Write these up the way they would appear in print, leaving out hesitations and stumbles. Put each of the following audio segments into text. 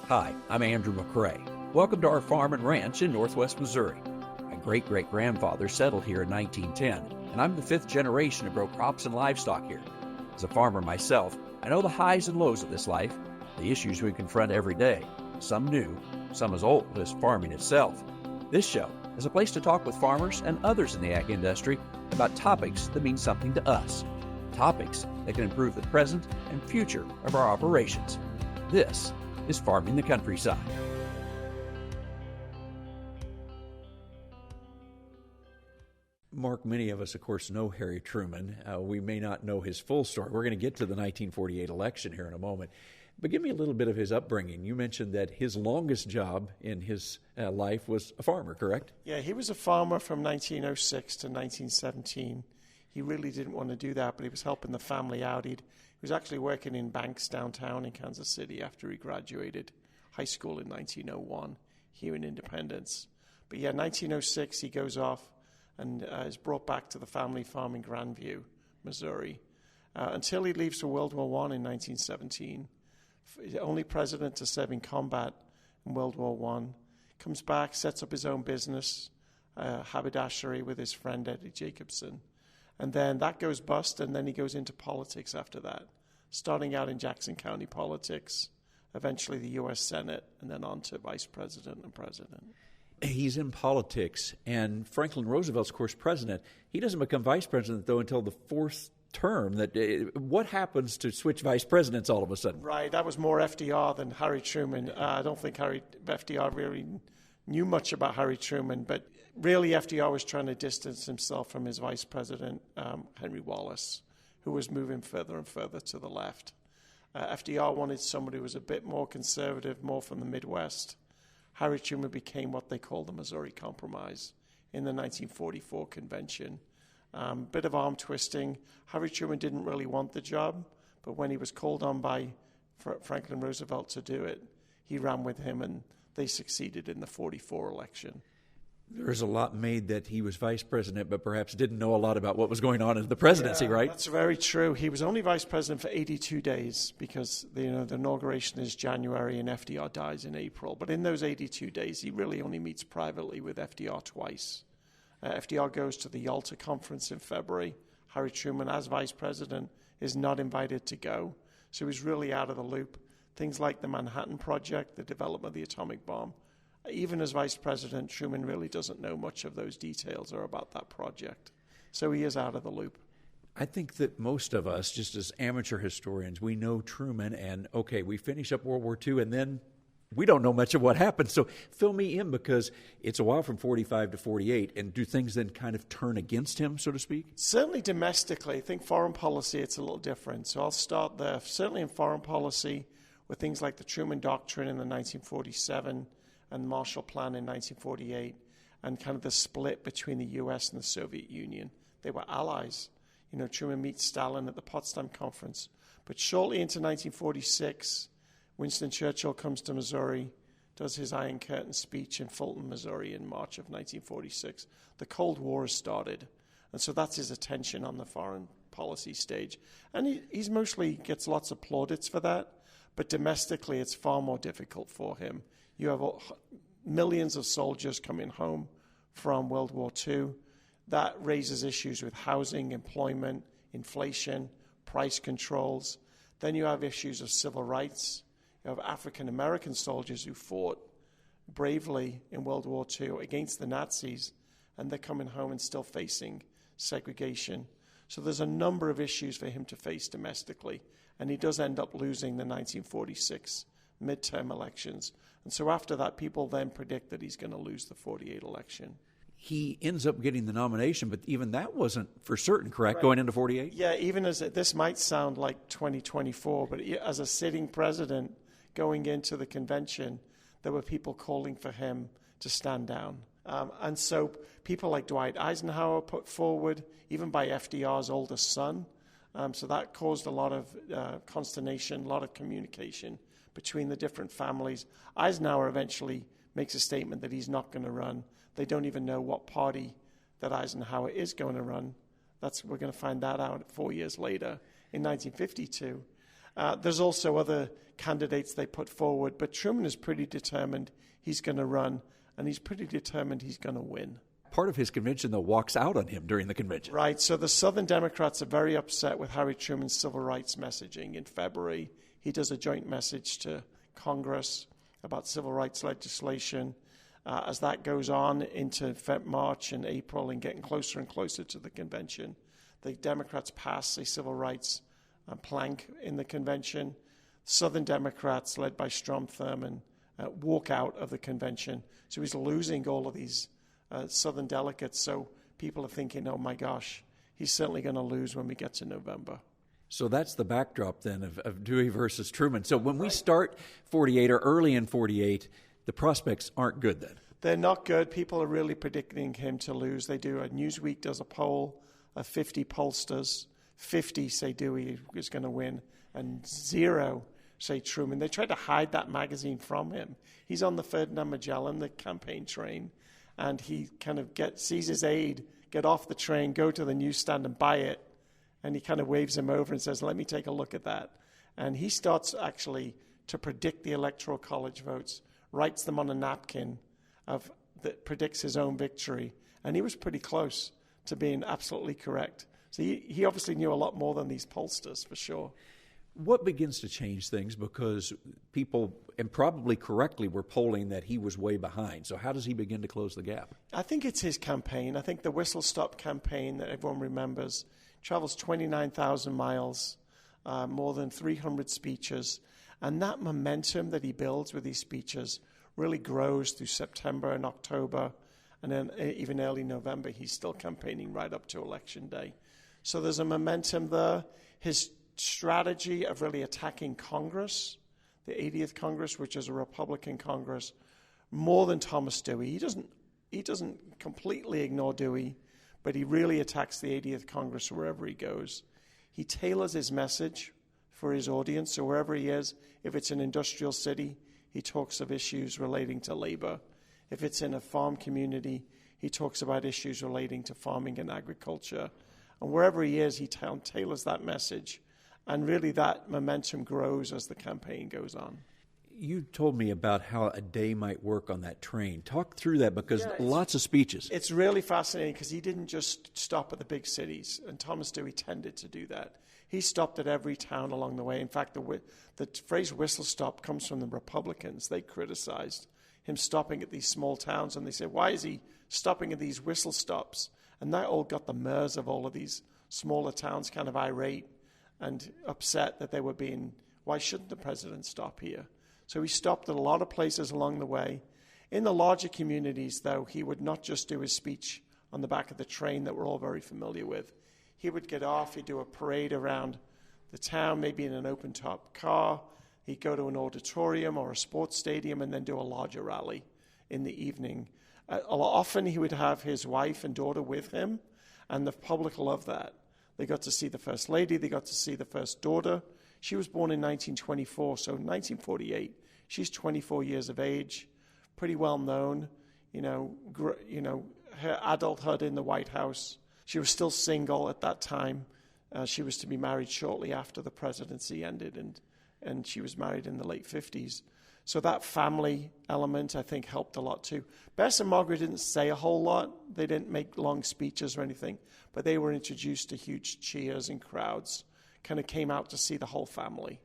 Hi, I'm Andrew McCrae. Welcome to our farm and ranch in northwest Missouri. My great-great-grandfather settled here in 1910, and I'm the fifth generation to grow crops and livestock here. As a farmer myself, I know the highs and lows of this life, the issues we confront every day, some new, some as old as farming itself. This show is a place to talk with farmers and others in the ag industry about topics that mean something to us, topics that can improve the present and future of our operations. This is Farming the Countryside. Mark, many of us, of course, know Harry Truman. We may not know his full story. We're going to get to the 1948 election here in a moment. But give me a little bit of his upbringing. You mentioned that his longest job in his life was a farmer, correct? Yeah, he was a farmer from 1906 to 1917. He really didn't want to do that, but he was helping the family out. He was actually working in banks downtown in Kansas City after he graduated high school in 1901 here in Independence. But yeah, 1906 he goes off and is brought back to the family farm in Grandview, Missouri, until he leaves for World War I in 1917. The only president to serve in combat in World War I. Comes back, sets up his own business, haberdashery with his friend Eddie Jacobson. And then that goes bust, and then he goes into politics after that, starting out in Jackson County politics, eventually the U.S. Senate, and then on to vice president and president. He's in politics, and Franklin Roosevelt's, of course, president. He doesn't become vice president, though, until the fourth term. What happens to switch vice presidents all of a sudden? Right, that was more FDR than Harry Truman. I don't think FDR really knew much about Harry Truman, but really FDR was trying to distance himself from his vice president, Henry Wallace, who was moving further and further to the left. FDR wanted somebody who was a bit more conservative, more from the Midwest. Harry Truman became what they called the Missouri Compromise in the 1944 convention. Bit of arm twisting. Harry Truman didn't really want the job, but when he was called on by Franklin Roosevelt to do it, he ran with him, and they succeeded in the 44 election. There's a lot made that he was vice president, but perhaps didn't know a lot about what was going on in the presidency, right? That's very true. He was only vice president for 82 days because the inauguration is January and FDR dies in April. But in those 82 days, he really only meets privately with FDR twice. FDR goes to the Yalta Conference in February. Harry Truman, as vice president, is not invited to go. So he's really out of the loop. Things like the Manhattan Project, the development of the atomic bomb. Even as vice president, Truman really doesn't know much of those details or about that project. So he is out of the loop. I think that most of us, just as amateur historians, we know Truman and, okay, we finish up World War II and then we don't know much of what happened. So fill me in, because it's a while from 45 to 48, and do things then kind of turn against him, so to speak? Certainly domestically. I think foreign policy, it's a little different. So I'll start there. Certainly in foreign policy, with things like the Truman Doctrine in the 1947 and Marshall Plan in 1948, and kind of the split between the U.S. and the Soviet Union. They were allies. Truman meets Stalin at the Potsdam Conference. But shortly into 1946, Winston Churchill comes to Missouri, does his Iron Curtain speech in Fulton, Missouri in March of 1946. The Cold War has started, and so that's his attention on the foreign policy stage. And he's mostly gets lots of plaudits for that, but domestically it's far more difficult for him. You have millions of soldiers coming home from World War II. That raises issues with housing, employment, inflation, price controls. Then you have issues of civil rights. You have African-American soldiers who fought bravely in World War II against the Nazis, and they're coming home and still facing segregation. So there's a number of issues for him to face domestically, and he does end up losing the 1946 midterm elections. And so after that, people then predict that he's going to lose the 48 election. He ends up getting the nomination, but even that wasn't for certain, correct, right, going into 48? Yeah, even as this might sound like 2024, but as a sitting president going into the convention, there were people calling for him to stand down. And so people like Dwight Eisenhower put forward, even by FDR's oldest son. So that caused a lot of consternation, a lot of communication between the different families. Eisenhower eventually makes a statement that he's not going to run. They don't even know what party that Eisenhower is going to run. We're going to find that out 4 years later in 1952. There's also other candidates they put forward, but Truman is pretty determined he's going to run, and he's pretty determined he's going to win. Part of his convention, though, walks out on him during the convention. Right, so the Southern Democrats are very upset with Harry Truman's civil rights messaging. In February, he does a joint message to Congress about civil rights legislation. As that goes on into March and April and getting closer and closer to the convention, the Democrats pass a civil rights plank in the convention. Southern Democrats, led by Strom Thurmond, walk out of the convention. So he's losing all of these Southern delegates. So people are thinking, oh my gosh, he's certainly going to lose when we get to November. So that's the backdrop then of Dewey versus Truman. So when we start 48 or early in 48, the prospects aren't good then. They're not good. People are really predicting him to lose. Newsweek does a poll of 50 pollsters. 50 say Dewey is going to win, and 0 say Truman. They tried to hide that magazine from him. He's on the Ferdinand Magellan, the campaign train, and he kind of sees his aide get off the train, go to the newsstand and buy it, and he kind of waves him over and says, let me take a look at that. And he starts actually to predict the Electoral College votes, writes them on a napkin that predicts his own victory, and he was pretty close to being absolutely correct. So he obviously knew a lot more than these pollsters, for sure. What begins to change things? Because people, and probably correctly, were polling that he was way behind. So how does he begin to close the gap? I think it's his campaign. I think the Whistle Stop campaign that everyone remembers travels 29,000 miles, more than 300 speeches. And that momentum that he builds with these speeches really grows through September and October. And then even early November, he's still campaigning right up to Election Day. So there's a momentum there. His strategy of really attacking Congress, the 80th Congress, which is a Republican Congress, more than Thomas Dewey. He doesn't completely ignore Dewey, but he really attacks the 80th Congress wherever he goes. He tailors his message for his audience. So wherever he is, if it's an industrial city, he talks of issues relating to labor. If it's in a farm community, he talks about issues relating to farming and agriculture. And wherever he is, he tailors that message. And really that momentum grows as the campaign goes on. You told me about how a day might work on that train. Talk through that, because lots of speeches. It's really fascinating because he didn't just stop at the big cities, and Thomas Dewey tended to do that. He stopped at every town along the way. In fact, the phrase whistle stop comes from the Republicans. They criticized him stopping at these small towns, and they said, why is he stopping at these whistle stops? And that all got the mayors of all of these smaller towns kind of irate and upset that they were why shouldn't the president stop here? So he stopped at a lot of places along the way. In the larger communities, though, he would not just do his speech on the back of the train that we're all very familiar with. He would get off, he'd do a parade around the town, maybe in an open-top car. He'd go to an auditorium or a sports stadium and then do a larger rally in the evening. Often he would have his wife and daughter with him, and the public loved that. They got to see the First Lady, they got to see the First Daughter. She was born in 1924, so in 1948, she's 24 years of age, pretty well known, her adulthood in the White House. She was still single at that time. She was to be married shortly after the presidency ended, and she was married in the late 50s. So that family element, I think, helped a lot too. Bess and Margaret didn't say a whole lot. They didn't make long speeches or anything, but they were introduced to huge cheers and crowds, kind of came out to see the whole family.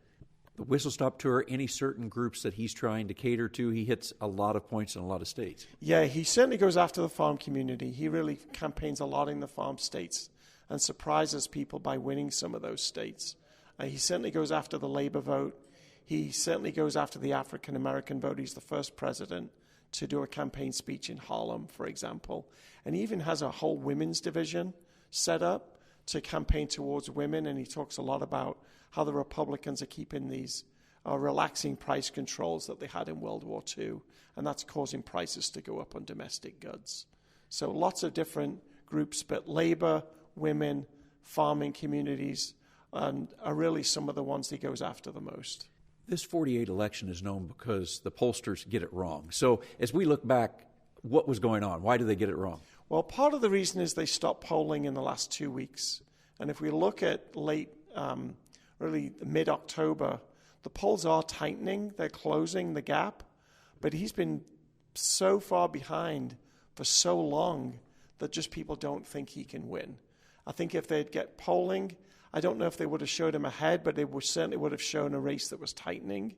The Whistle Stop Tour, any certain groups that he's trying to cater to? He hits a lot of points in a lot of states. Yeah, he certainly goes after the farm community. He really campaigns a lot in the farm states and surprises people by winning some of those states. He certainly goes after the labor vote. He certainly goes after the African-American vote. He's the first president to do a campaign speech in Harlem, for example. And he even has a whole women's division set up to campaign towards women, and he talks a lot about how the Republicans are keeping these relaxing price controls that they had in World War II, and that's causing prices to go up on domestic goods. So lots of different groups, but labor, women, farming communities are really some of the ones he goes after the most. This 48 election is known because the pollsters get it wrong. So as we look back, what was going on? Why did they get it wrong? Well, part of the reason is they stopped polling in the last 2 weeks. And if we look at late really mid-October, the polls are tightening. They're closing the gap. But he's been so far behind for so long that just people don't think he can win. I think if they'd get polling, I don't know if they would have showed him ahead, but they certainly would have shown a race that was tightening.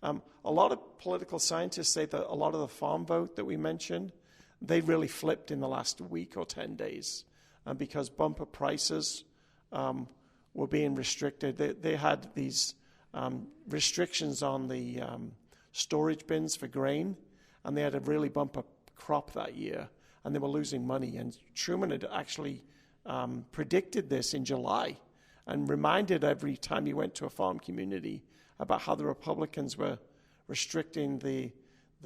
A lot of political scientists say that a lot of the farm vote that we mentioned, they really flipped in the last week or 10 days because bumper prices were being restricted. They had these restrictions on the storage bins for grain, and they had a really bumper crop that year, and they were losing money. And Truman had actually predicted this in July and reminded every time he went to a farm community about how the Republicans were restricting the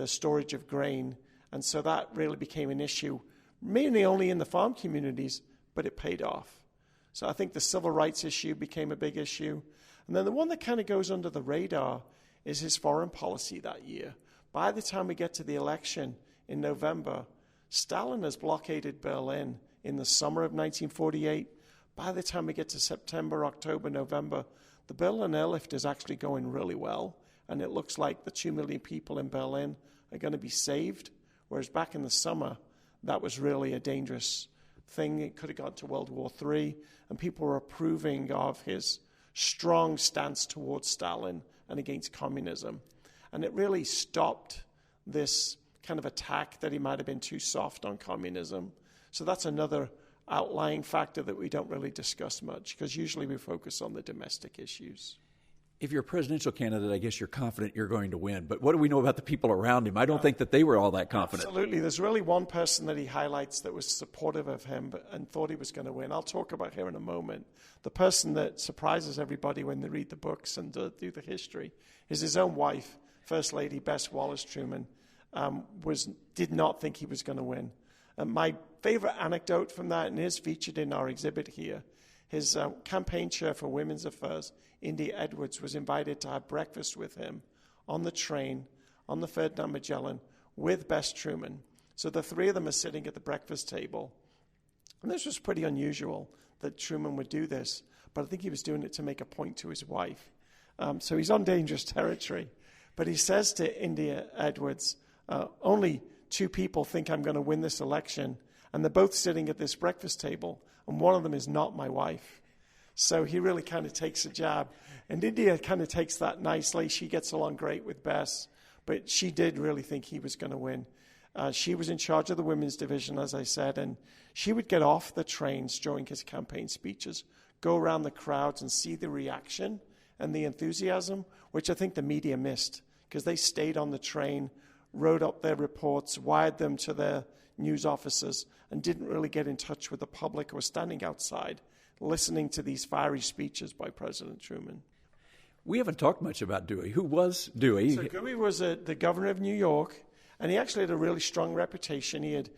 storage of grain. And so that really became an issue, mainly only in the farm communities, but it paid off. So I think the civil rights issue became a big issue. And then the one that kind of goes under the radar is his foreign policy that year. By the time we get to the election in November, Stalin has blockaded Berlin in the summer of 1948. By the time we get to September, October, November, the Berlin airlift is actually going really well, and it looks like the 2 million people in Berlin are going to be saved, whereas back in the summer, that was really a dangerous thing. It could have gone to World War III, and people were approving of his strong stance towards Stalin and against communism. And it really stopped this kind of attack that he might have been too soft on communism. So that's another outlying factor that we don't really discuss much, because usually we focus on the domestic issues. If you're a presidential candidate, I guess you're confident you're going to win. But what do we know about the people around him? I don't think that they were all that confident. Absolutely. There's really one person that he highlights that was supportive of him and thought he was going to win. I'll talk about him in a moment. The person that surprises everybody when they read the books and do the history is his own wife, First Lady Bess Wallace Truman, did not think he was going to win. My favorite anecdote from that, and is featured in our exhibit here, his campaign chair for Women's Affairs, India Edwards, was invited to have breakfast with him on the train on the Ferdinand Magellan with Bess Truman. So the three of them are sitting at the breakfast table. And this was pretty unusual that Truman would do this, but I think he was doing it to make a point to his wife. So he's on dangerous territory. But he says to India Edwards, only two people think I'm going to win this election, and they're both sitting at this breakfast table, and one of them is not my wife. So he really kind of takes a jab. And India kind of takes that nicely. She gets along great with Bess, but she did really think he was going to win. She was in charge of the women's division, as I said, and she would get off the trains during his campaign speeches, go around the crowds and see the reaction and the enthusiasm, which I think the media missed, because they stayed on the train, wrote up their reports, wired them to their news officers, and didn't really get in touch with the public who was standing outside listening to these fiery speeches by President Truman. We haven't talked much about Dewey. Who was Dewey? So Dewey was the governor of New York, and he actually had a really strong reputation. He had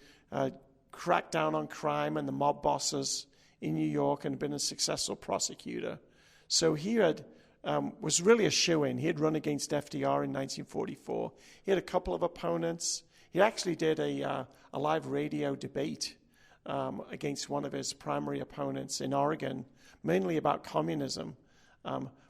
cracked down on crime and the mob bosses in New York and been a successful prosecutor. So he was really a shoo-in. He had run against FDR in 1944. He had a couple of opponents. He actually did a live radio debate against one of his primary opponents in Oregon, mainly about communism.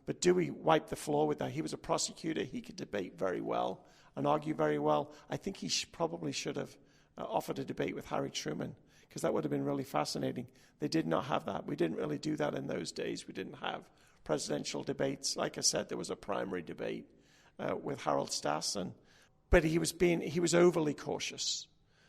But Dewey wiped the floor with that. He was a prosecutor. He could debate very well and argue very well. I think he probably should have offered a debate with Harry Truman, because that would have been really fascinating. They did not have that. We didn't really do that in those days. We didn't have presidential debates. Like I said, there was a primary debate with Harold Stassen, but he was overly cautious.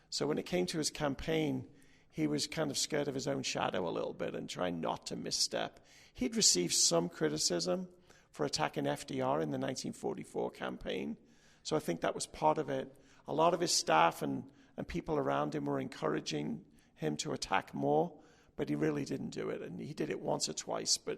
So when it came to his campaign, he was kind of scared of his own shadow a little bit and trying not to misstep. He'd received some criticism for attacking FDR in the 1944 campaign, so I think that was part of it. A lot of his staff and people around him were encouraging him to attack more, but he really didn't do it. And he did it once or twice, but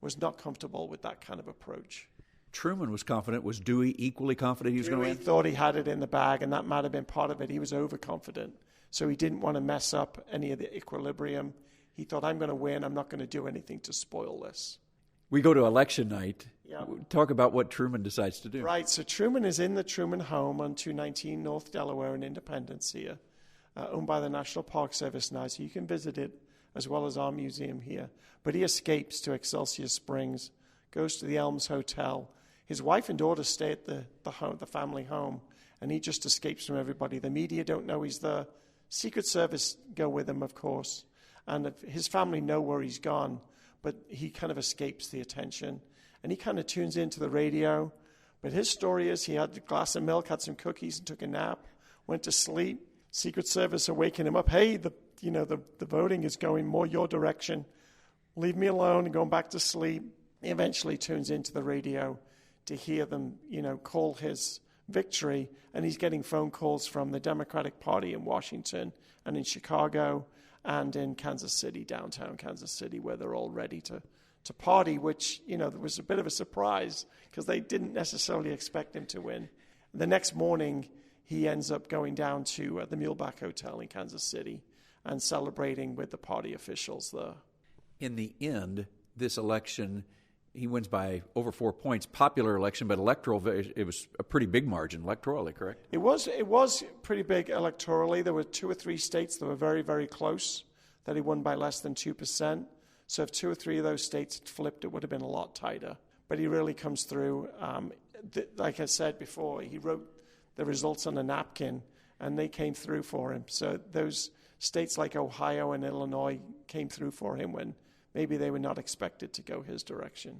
was not comfortable with that kind of approach. Truman was confident. Was Dewey equally confident he was going to win? He thought he had it in the bag, and that might have been part of it. He was overconfident, so he didn't want to mess up any of the equilibrium. He thought, I'm going to win. I'm not going to do anything to spoil this. We go to election night. Yeah. Talk about what Truman decides to do. Right, so Truman is in the Truman home on 219 North Delaware in Independence here, owned by the National Park Service now, so you can visit it as well as our museum here. But he escapes to Excelsior Springs, goes to the Elms Hotel. His wife and daughter stay at the family home, and he just escapes from everybody. The media don't know he's there. Secret Service go with him, of course, and his family know where he's gone, but he kind of escapes the attention, and he kind of tunes into the radio. But his story is he had a glass of milk, had some cookies, and took a nap, went to sleep. Secret Service are waking him up. Hey, the voting is going more your direction. Leave me alone, and going back to sleep. He eventually tunes into the radio to hear them, call his victory, and he's getting phone calls from the Democratic Party in Washington and in Chicago and in Kansas City, downtown Kansas City, where they're all ready to party, which, there was a bit of a surprise because they didn't necessarily expect him to win. The next morning, he ends up going down to the Muleback Hotel in Kansas City and celebrating with the party officials there. In the end, this election, he wins by over 4 points. Popular election, but electoral, it was a pretty big margin electorally, correct? It was pretty big electorally. There were 2 or 3 states that were very, very close that he won by less than 2%. So if 2 or 3 of those states had flipped, it would have been a lot tighter. But he really comes through. Like I said before, he wrote the results on a napkin, and they came through for him. So those states like Ohio and Illinois came through for him when maybe they were not expected to go his direction.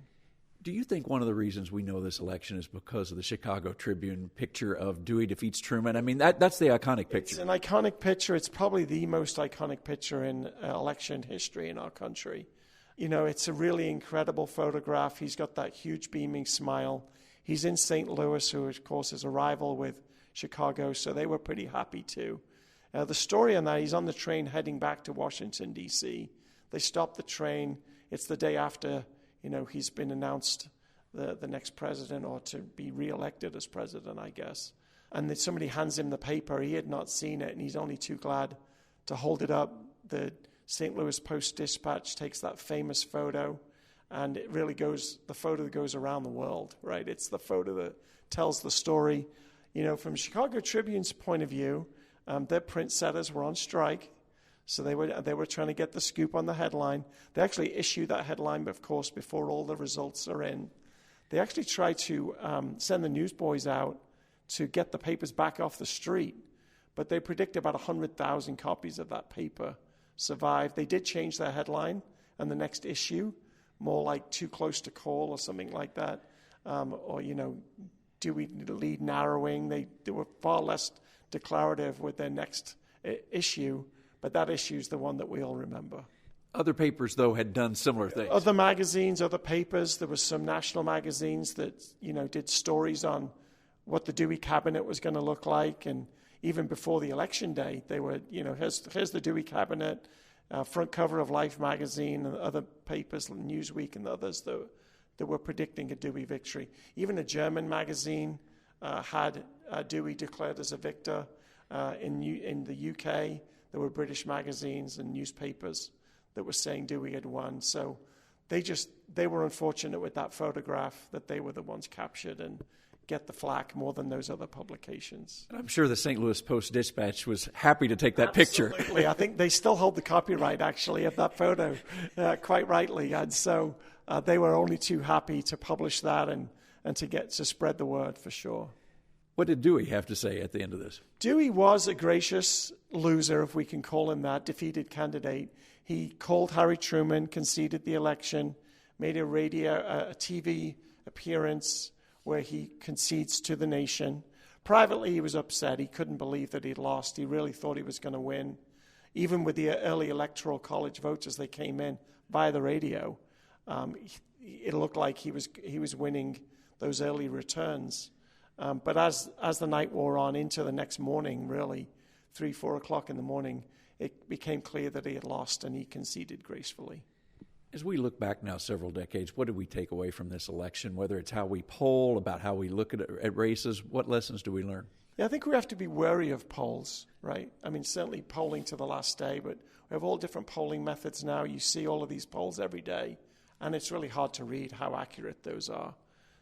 Do you think one of the reasons we know this election is because of the Chicago Tribune picture of Dewey defeats Truman? I mean, that's the iconic picture. It's an iconic picture. It's probably the most iconic picture in election history in our country. It's a really incredible photograph. He's got that huge beaming smile. He's in St. Louis, who, of course, is a rival with Chicago, so they were pretty happy too. The story on that, he's on the train heading back to Washington, D.C. They stop the train. It's the day after, he's been announced the next president or to be reelected as president, I guess. And then somebody hands him the paper. He had not seen it, and he's only too glad to hold it up. The St. Louis Post-Dispatch takes that famous photo, and it really goes, the photo that goes around the world, right? It's the photo that tells the story. From Chicago Tribune's point of view, their print setters were on strike. So they were trying to get the scoop on the headline. They actually issue that headline, of course, before all the results are in. They actually try to send the newsboys out to get the papers back off the street, but they predict about 100,000 copies of that paper survived. They did change their headline and the next issue, more like Too Close to Call or something like that, or Dewey lead narrowing. They were far less declarative with their next issue. But that issue is the one that we all remember. Other papers, though, had done similar things. Other magazines, other papers. There were some national magazines that, did stories on what the Dewey Cabinet was going to look like. And even before the election day, they were, here's the Dewey Cabinet, front cover of Life magazine and other papers, Newsweek and others that were predicting a Dewey victory. Even a German magazine had Dewey declared as a victor. In the UK, there were British magazines and newspapers that were saying Dewey had won. So they were unfortunate with that photograph that they were the ones captured and get the flack more than those other publications. And I'm sure the St. Louis Post-Dispatch was happy to take that picture. Absolutely. I think they still hold the copyright, actually, of that photo, quite rightly. And so they were only too happy to publish that and to spread the word for sure. What did Dewey have to say at the end of this? Dewey was a gracious loser, if we can call him that, defeated candidate. He called Harry Truman, conceded the election, made a TV appearance where he concedes to the nation. Privately, he was upset. He couldn't believe that he'd lost. He really thought he was going to win. Even with the early electoral college votes as they came in via the radio, it looked like he was winning those early returns. But as the night wore on into the next morning, really, 3-4 o'clock in the morning, it became clear that he had lost, and he conceded gracefully. As we look back now several decades, what did we take away from this election, whether it's how we poll, about how we look at races? What lessons do we learn? Yeah, I think we have to be wary of polls, right? I mean, certainly polling to the last day, but we have all different polling methods now. You see all of these polls every day, and it's really hard to read how accurate those are.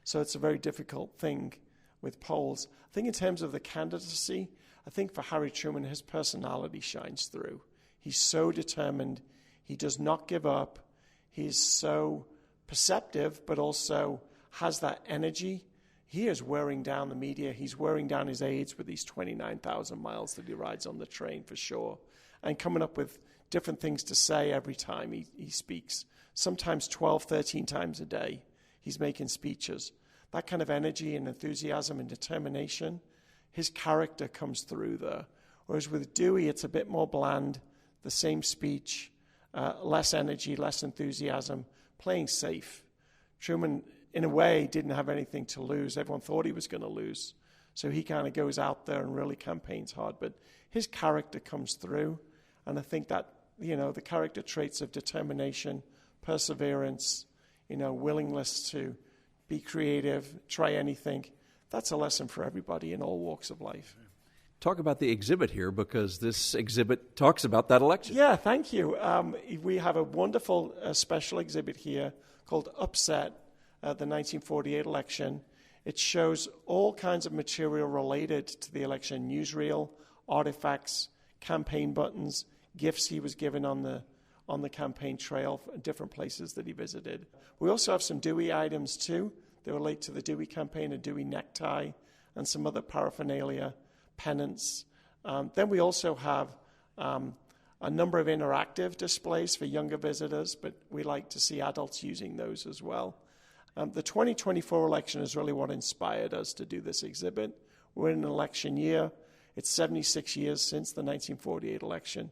So it's a very difficult thing with polls. I think in terms of the candidacy, I think for Harry Truman, his personality shines through. He's so determined. He does not give up. He's so perceptive, but also has that energy. He is wearing down the media. He's wearing down his aides with these 29,000 miles that he rides on the train, for sure, and coming up with different things to say every time he speaks. Sometimes 12, 13 times a day, he's making speeches. That kind of energy and enthusiasm and determination, his character comes through there. Whereas with Dewey, it's a bit more bland, the same speech, less energy, less enthusiasm, playing safe. Truman, in a way, didn't have anything to lose. Everyone thought he was going to lose. So he kind of goes out there and really campaigns hard. But his character comes through. And I think that, the character traits of determination, perseverance, willingness to be creative, try anything, that's a lesson for everybody in all walks of life. Talk about the exhibit here, because this exhibit talks about that election. Yeah, thank you. We have a wonderful special exhibit here called Upset, the 1948 election. It shows all kinds of material related to the election, newsreel, artifacts, campaign buttons, gifts he was given on the campaign trail, different places that he visited. We also have some Dewey items, too. They relate to the Dewey campaign, a Dewey necktie, and some other paraphernalia, pennants. Then we also have a number of interactive displays for younger visitors, but we like to see adults using those as well. The 2024 election is really what inspired us to do this exhibit. We're in an election year. It's 76 years since the 1948 election.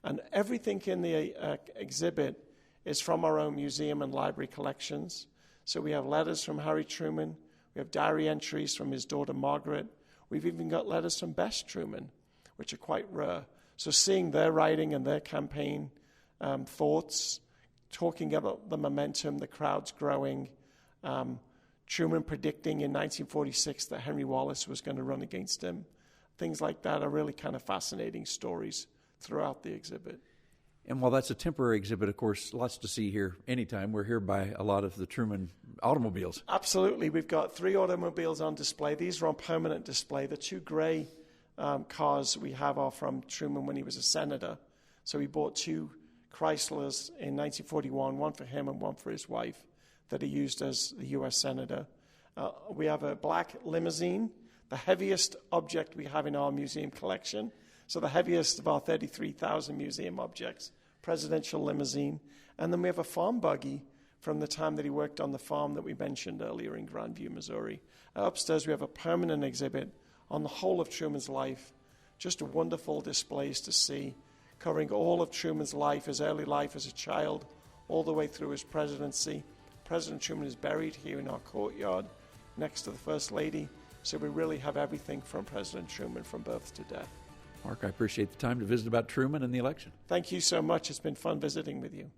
And everything in the exhibit is from our own museum and library collections. So we have letters from Harry Truman. We have diary entries from his daughter Margaret. We've even got letters from Bess Truman, which are quite rare. So seeing their writing and their campaign thoughts, talking about the momentum, the crowds growing, Truman predicting in 1946 that Henry Wallace was going to run against him. Things like that are really kind of fascinating stories throughout the exhibit. And while that's a temporary exhibit, of course, lots to see here anytime. We're here by a lot of the Truman automobiles. Absolutely. We've got 3 automobiles on display. These are on permanent display. The 2 gray cars we have are from Truman when he was a senator. So he bought 2 Chryslers in 1941, one for him and one for his wife, that he used as the U.S. senator. We have a black limousine, the heaviest object we have in our museum collection. So the heaviest of our 33,000 museum objects, presidential limousine. And then we have a farm buggy from the time that he worked on the farm that we mentioned earlier in Grandview, Missouri. Upstairs we have a permanent exhibit on the whole of Truman's life. Just wonderful displays to see, covering all of Truman's life, his early life as a child, all the way through his presidency. President Truman is buried here in our courtyard next to the First Lady. So we really have everything from President Truman from birth to death. Mark, I appreciate the time to visit about Truman and the election. Thank you so much. It's been fun visiting with you.